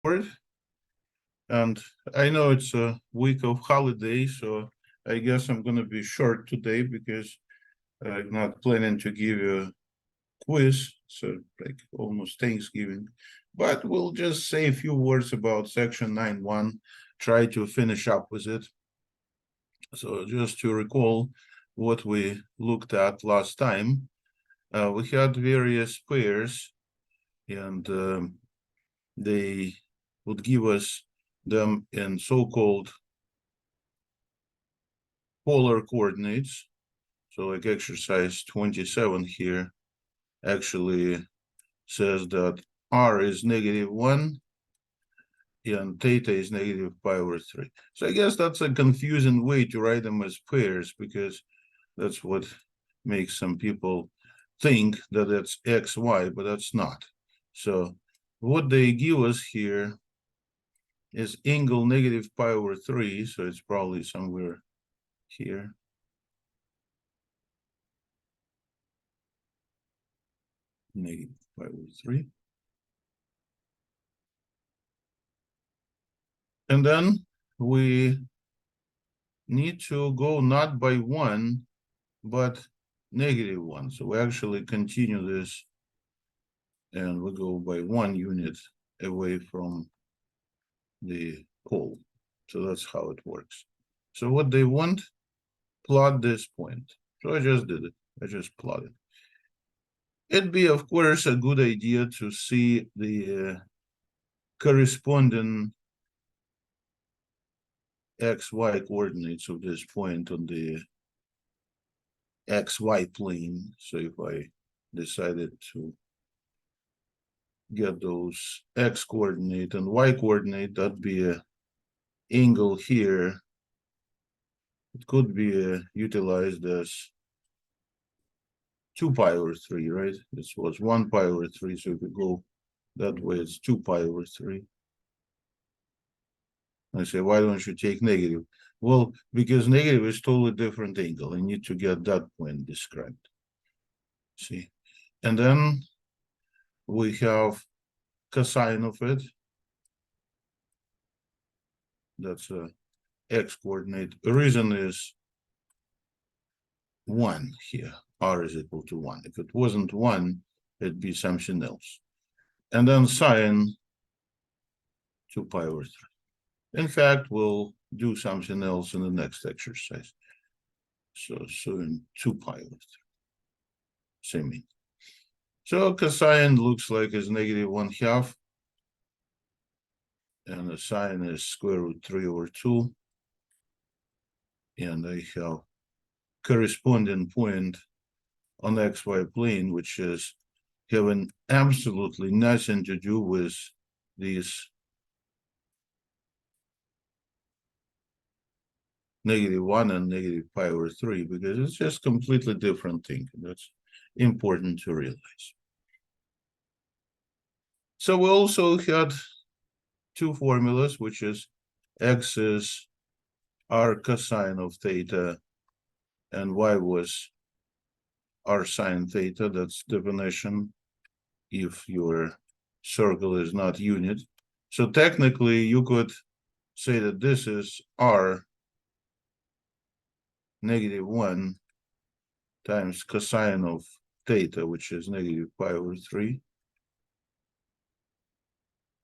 for it. And I know it's a week of holiday, so I guess I'm gonna be short today because I'm not planning to give you a quiz, so like almost Thanksgiving. But we'll just say a few words about section 9.1, try to finish up with it. So just to recall what we looked at last time, we had various pairs and they would give us them in so-called polar coordinates. So like exercise 27 here actually says that r is -1 and theta is -π/3. So I guess that's a confusing way to write them as pairs because that's what makes some people think that it's xy, but that's not. So what they give us here is angle -π/3, so it's probably somewhere here. -π/3. And then we need to go not by 1, but -1. So we actually continue this and we go by 1 unit away from the pole. So that's how it works. So what they want, plot this point. So I just did it. I just plotted. It'd be, of course, a good idea to see the corresponding xy coordinates of this point on the xy plane. So if I decided to get those x coordinate and y coordinate, that'd be a angle here. It could be utilized as 2π/3, right? This was 1π/3, so if we go that way, it's 2π/3. I say, why don't you take negative? Well, because negative is totally different angle. I need to get that point described. See, and then we have cosine of it. That's a x coordinate. The reason is 1 here. R is equal to 1. If it wasn't 1, it'd be something else. And then sine 2π/3. In fact, we'll do something else in the next exercise. So in 2π/3. Same thing. So cosine looks like it's -1/2. And the sine is √3/2. And I have corresponding point on the xy plane, which is having absolutely nothing to do with these -1 and -π/3, because it's just completely different thing. That's important to realize. So we also had two formulas, which is x is r cosine of theta and y was r sine theta. That's definition if your circle is not unit. So technically you could say that this is r -1 times cosine of theta, which is -π/3.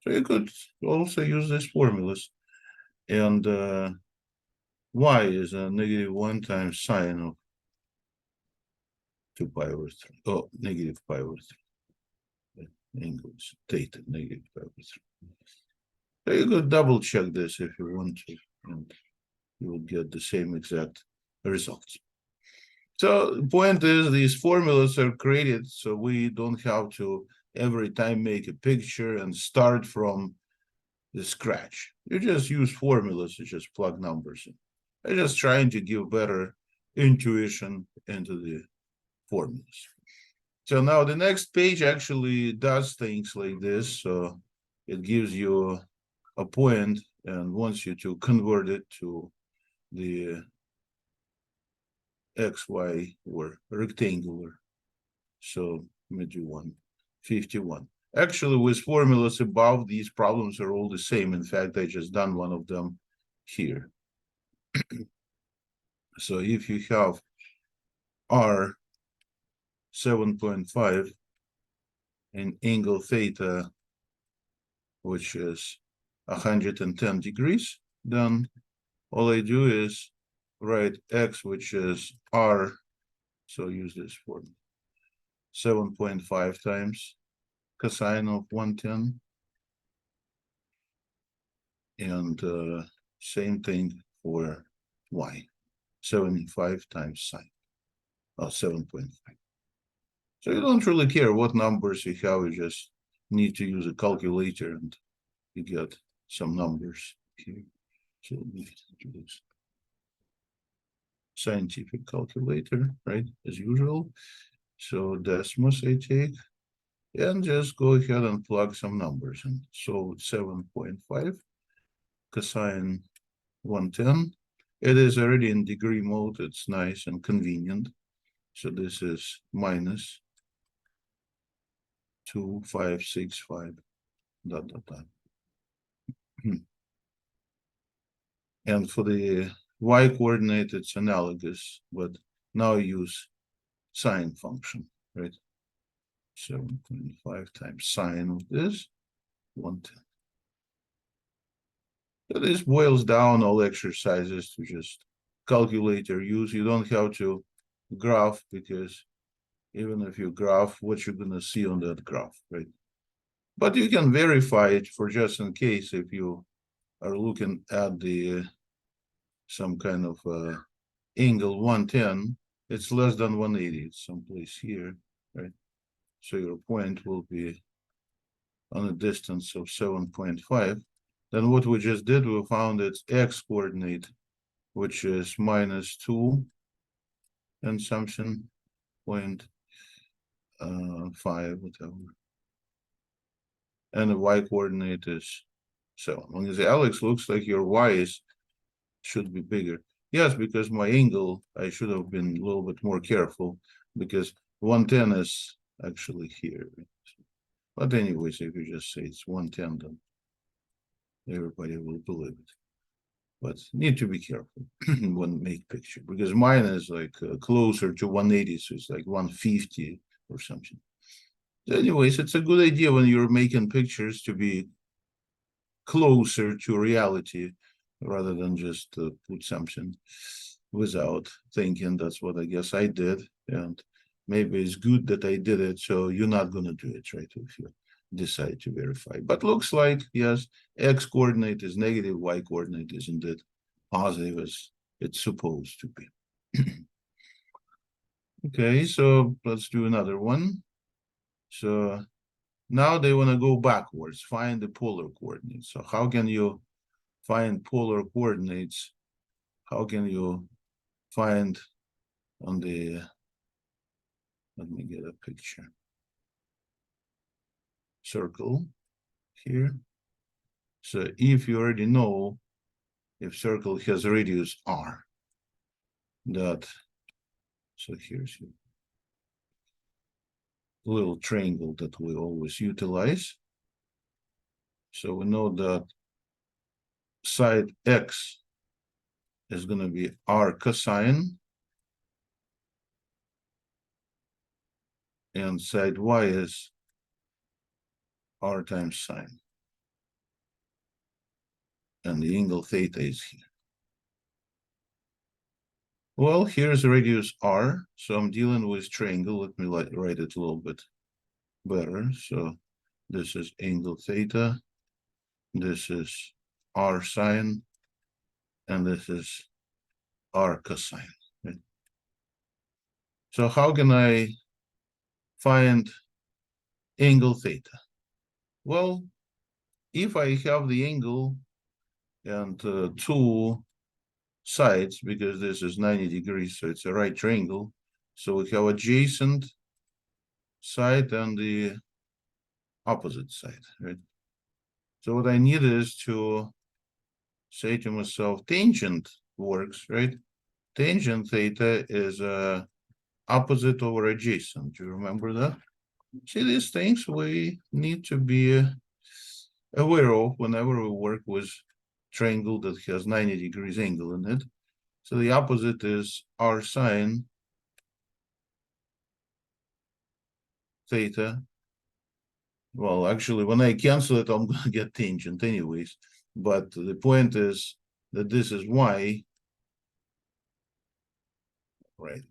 So you could also use these formulas. And y is a -1 times sine of 2π/3. Oh, -π/3. Angle is theta, -π/3. So you could double check this if you want to, and you will get the same exact results. So the point is these formulas are created so we don't have to every time make a picture and start from the scratch. You just use formulas, you just plug numbers in. I'm just trying to give better intuition into the formulas. So now the next page actually does things like this. So it gives you a point and wants you to convert it to the xy or rectangular. So let me do 151. Actually, with formulas above, these problems are all the same. In fact, I just done one of them here. So if you have R 7.5 and angle theta, which is 110 degrees, then all I do is write X, which is R, so use this formula, 7.5 times cosine of 110, and same thing for Y, 75 times sine, 7.5. So you don't really care what numbers you have, you just need to use a calculator and you get some numbers here. So we do this scientific calculator, right, as usual. So Desmos I take, and just go ahead and plug some numbers in. So 7.5 cosine 110. It is already in degree mode, it's nice and convenient. So this is minus 2565 dot dot dot. And for the y coordinate, it's analogous, but now use sine function, right? 7.5 times sine of this, 110. So this boils down all exercises to just calculator use. You don't have to graph, because even if you graph, what you're going to see on that graph, right? But you can verify it for just in case if you are looking at the some kind of angle 110, it's less than 180. It's someplace here, right? So your point will be on a distance of 7.5. Then what we just did, we found its x coordinate, which is minus 2 and something, 0.5, whatever. And the y coordinate is 7. When you say, Alex, looks like your y should be bigger. Yes, because my angle, I should have been a little bit more careful, because 110 is actually here. But anyways, if you just say it's 110, then everybody will believe it. But need to be careful when make picture, because mine is like closer to 180, so it's like 150 or something. So anyways, it's a good idea when you're making pictures to be closer to reality rather than just put something without thinking. That's what I guess I did, and maybe it's good that I did it, so you're not going to do it, right, if you decide to verify. But looks like, yes, x coordinate is negative, y coordinate is indeed positive as it's supposed to be. Okay, so let's do another one. So now they want to go backwards, find the polar coordinates. So how can you find polar coordinates? How can you find on the, let me get a picture, circle here. So if you already know if circle has radius r, that, so here's your little triangle that we always utilize. So we know that side x is going to be r cosine, and side y is r times sine. And the angle theta is here. Well, here's radius r, so I'm dealing with triangle. Let me write it a little bit better. So this is angle theta, this is r sine, and this is r cosine. Right? So how can I find angle theta? Well, if I have the angle and two sides, because this is 90 degrees, so it's a right triangle, so we have adjacent side and the opposite side, right? So what I need is to say to myself, tangent works, right? Tangent theta is opposite over adjacent. Do you remember that? See, these things we need to be aware of whenever we work with triangle that has 90 degrees angle in it. So the opposite is r sine theta. Well, actually, when I cancel it, I'm going to get tangent anyways. But the point is that this is y, right?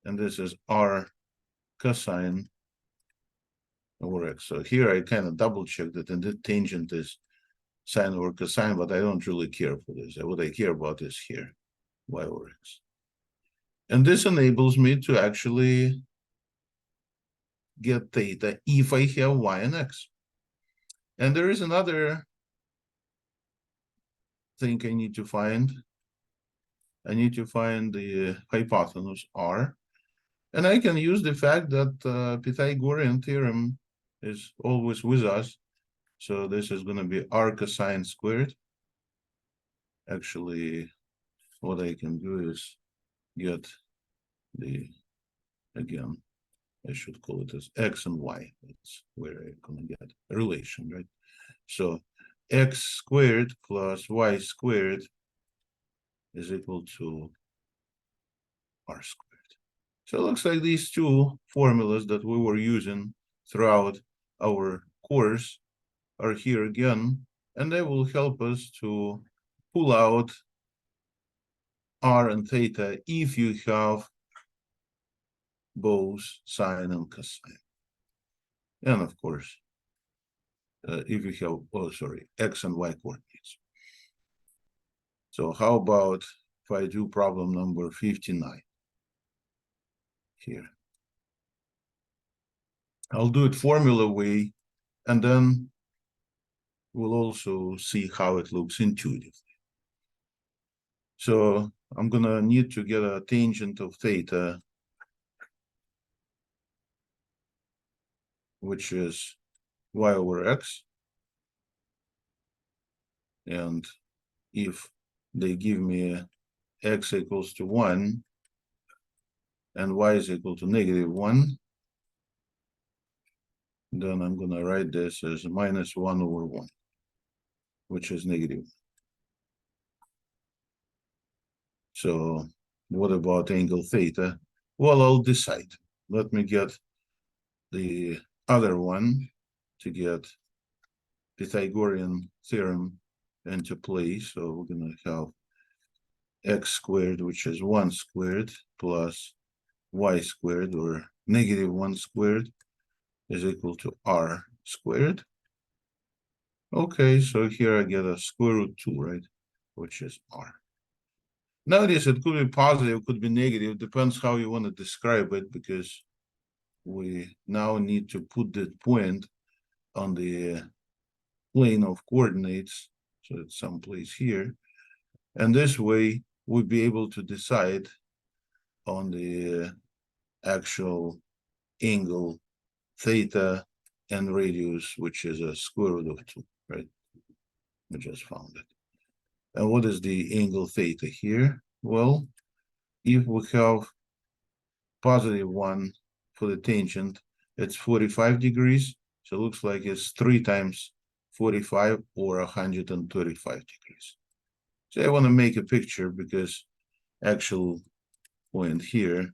And this is r cosine over x. So here I kind of double check that, and the tangent is sine over cosine, but I don't really care for this. What I care about is here, y over x. And this enables me to actually get theta if I have y and x. And there is another thing I need to find. I need to find the hypotenuse r. And I can use the fact that Pythagorean theorem is always with us. So this is going to be r cosine squared. Actually, what I can do is get the, again, I should call it as x and y. That's where I'm going to get a relation, right? So x squared plus y squared is equal to r squared. So it looks like these two formulas that we were using throughout our course are here again, and they will help us to pull out r and theta if you have both sine and cosine. And of course, if you have, oh, sorry, x and y coordinates. So how about if I do problem number 59 here? I'll do it formula way, and then we'll also see how it looks intuitively. So I'm gonna need to get a tangent of theta, which is y over x. And if they give me x equals to 1 and y is equal to -1, then I'm going to write this as -1 over 1, which is negative. So what about angle theta? Well, I'll decide. Let me get the other one to get Pythagorean theorem into play. So we're going to have x squared, which is 1 squared, plus y squared, or -1 squared, is equal to r squared. Okay, so here I get a square root 2, right? Which is r. Notice it could be positive, could be negative, depends how you want to describe it, because we now need to put the point on the plane of coordinates. So it's someplace here. And this way we'll be able to decide on the actual angle theta and radius, which is a square root of 2, right? We just found it. And what is the angle theta here? Well, if we have +1 for the tangent, it's 45 degrees. So it looks like it's 3 times 45 or 135 degrees. So I want to make a picture because actual point here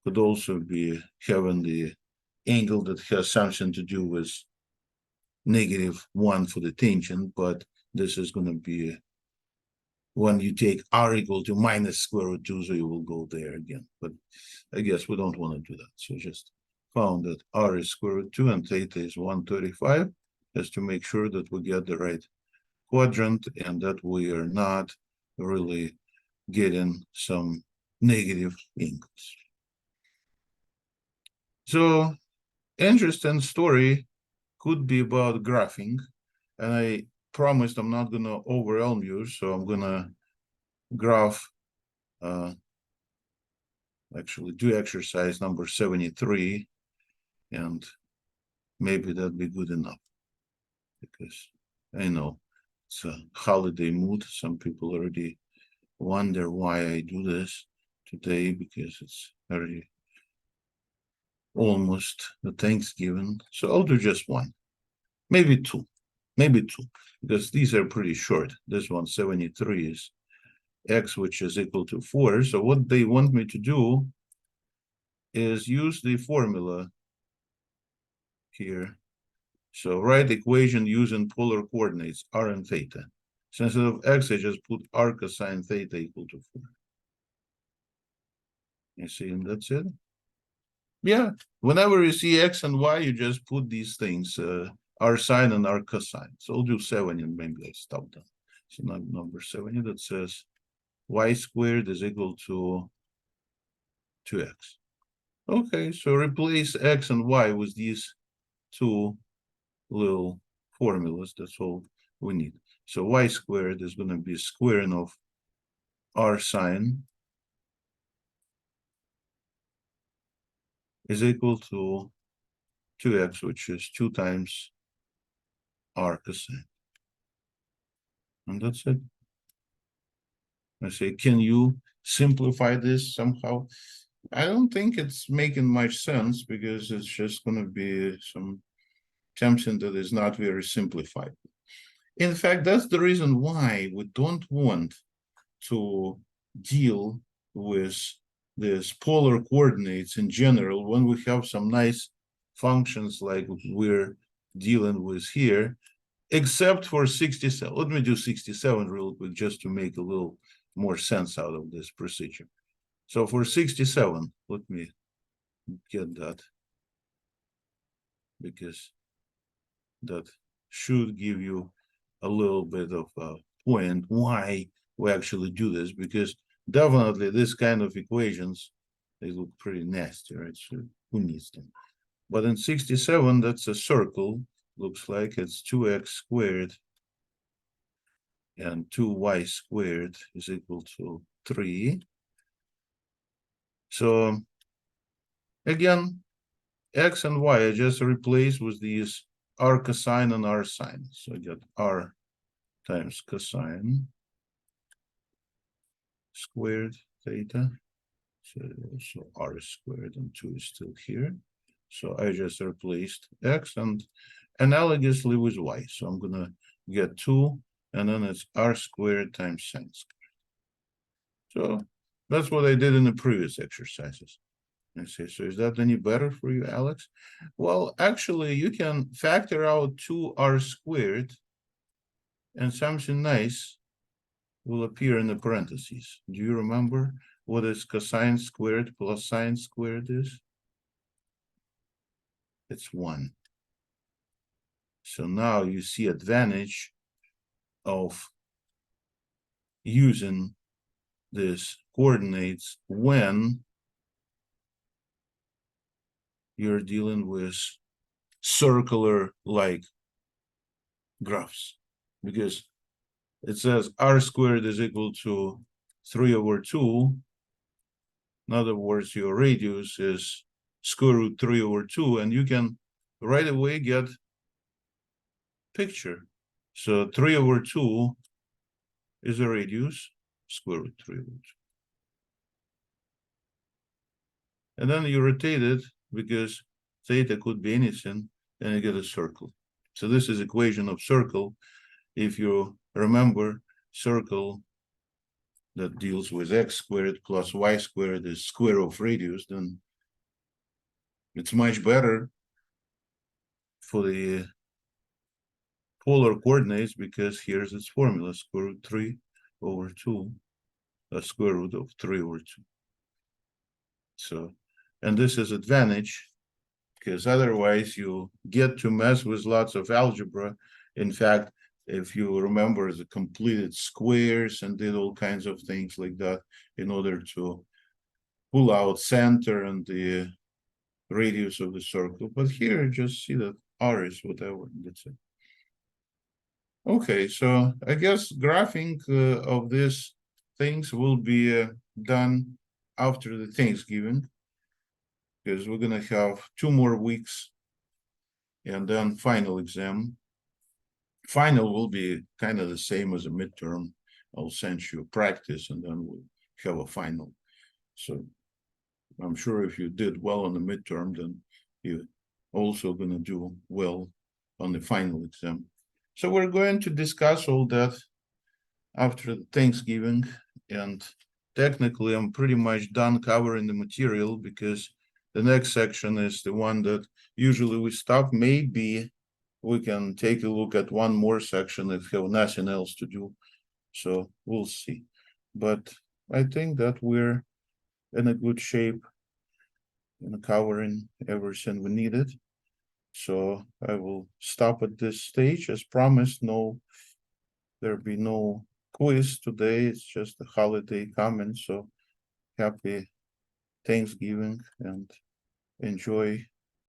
could also be having the angle that has something to do with -1 for the tangent, but this is going to be when you take r equal to minus square root 2, so you will go there again. But I guess we don't want to do that. So just found that r is square root 2 and theta is 135, just to make sure that we get the right quadrant and that we are not really getting some negative angles. So interesting story could be about graphing, and I promised I'm not going to overwhelm you, so I'm going to graph actually do exercise number 73, and maybe that'd be good enough, because I know it's a holiday mood. Some people already wonder why I do this today, because it's already almost the Thanksgiving. So I'll do just one, maybe two, because these are pretty short. This one, 73, is x, which is equal to 4. So what they want me to do is use the formula here. So write equation using polar coordinates, r and theta. So instead of x, I just put r cosine theta equal to 4. You see, and that's it. Yeah, whenever you see x and y, you just put these things, r sine and r cosine. So I'll do 7 and maybe I stop them. So number 7 that says y squared is equal to 2x. Okay, so replace x and y with these two little formulas. That's all we need. So y squared is going to be squaring of r sine is equal to 2x, which is 2 times r cosine. And that's it. I say, can you simplify this somehow? I don't think it's making much sense because it's just going to be some something that is not very simplified. In fact, that's the reason why we don't want to deal with this polar coordinates in general when we have some nice functions like we're dealing with here, except for 67. Let me do 67 real quick just to make a little more sense out of this procedure. So for 67, let me get that because that should give you a little bit of a point why we actually do this, because definitely this kind of equations, they look pretty nasty, right? So who needs them? But in 67, that's a circle. Looks like it's 2x squared and 2y squared is equal to 3. So again, x and y I just replace with these r cosine and r sine. So I get r times cosine squared theta. So r squared and 2 is still here. So I just replaced x and analogously with y. So I'm going to get 2, and then it's r squared times sine squared. So that's what I did in the previous exercises. I say, so is that any better for you, Alex? Well, actually, you can factor out 2r squared, and something nice will appear in the parentheses. Do you remember what is cosine squared plus sine squared is? It's 1. So now you see advantage of using this coordinates when you're dealing with circular like graphs, because it says r squared is equal to 3 over 2. In other words, your radius is square root 3 over 2, and you can right away get picture. So 3 over 2 is a radius, square root 3 over 2. And then you rotate it because theta could be anything, and you get a circle. So this is equation of circle. If you remember, circle that deals with x squared plus y squared is square of radius, then it's much better for the polar coordinates because here's its formula, square root 3 over 2, a square root of 3 over 2. So, and this is advantage because otherwise you get to mess with lots of algebra. In fact, if you remember, the completed squares and did all kinds of things like that in order to pull out center and the radius of the circle. But here, just see that r is whatever, that's it. Okay, so I guess graphing of these things will be done after the Thanksgiving, because we're gonna have 2 more weeks and then final exam. Final will be kind of the same as a midterm. I'll send you practice and then we'll have a final. So I'm sure if you did well on the midterm, then you're also gonna do well on the final exam. So we're going to discuss all that after Thanksgiving, and technically I'm pretty much done covering the material because the next section is the one that usually we stop. Maybe we can take a look at one more section if we have nothing else to do. So we'll see. But I think that we're in a good shape in covering everything we needed. So I will stop at this stage. As promised, there'll be no quiz today. It's just a holiday coming. So happy Thanksgiving and enjoy